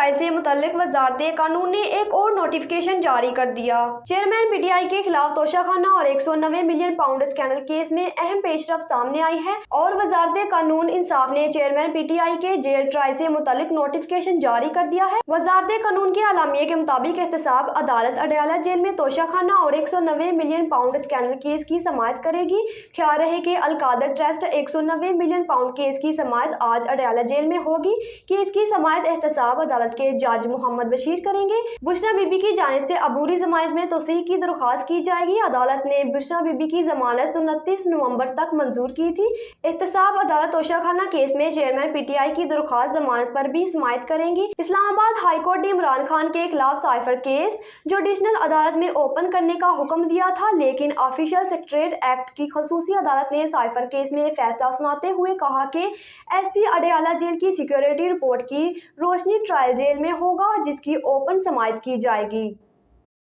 Trial से मुतल्लिक वजारत कानून ने एक और नोटिफिकेशन जारी कर दिया। चेयरमैन पीटीआई के खिलाफ तोशाखाना और 190 मिलियन पाउंड स्कैंडल केस में अहम पेशरफ सामने आई है और वजारत कानून इंसाफ ने चेयरमैन पीटीआई के जेल ट्रायल से मुतल्लिक नोटिफिकेशन जारी कर दिया है। वजारत कानून के आलामिया के मुताबिक एहतसाब अदालत अडयाला जेल में तोशाखाना और 190 मिलियन पाउंड स्कैंडल केस की समाअत करेगी। ख्याल रहे कि Al-Qadir trust 190 million pound case की समाअत आज अडयाला जेल में होगी। केस की समाअत एहतसाब अदालत के जज मोहम्मद बशीर करेंगे। बुशरा बीबी की जानिब से अबूरी जमानत में तोसीह की दरख्वास्त की जाएगी। अदालत ने बुशरा बीबी की जमानत 29 नवंबर तक मंजूर की थी। एहतसाब अदालत तोशाखाना केस में चेयरमैन पीटीआई की दरख्वास्त जमानत पर भी समाअत करेंगी। इस्लामाबाद हाई कोर्ट ने इमरान खान के खिलाफ साइफर केस जुडिशनल अदालत में ओपन करने का हुक्म दिया था, लेकिन ऑफिशियल सेक्रेटरीट एक्ट की खसूसी अदालत ने साइफर केस में फैसला सुनाते हुए कहा कि एसपी अडयाला जेल की सिक्योरिटी रिपोर्ट की रोशनी ट्रायल जेल में होगा, जिसकी ओपन समाअत की जाएगी।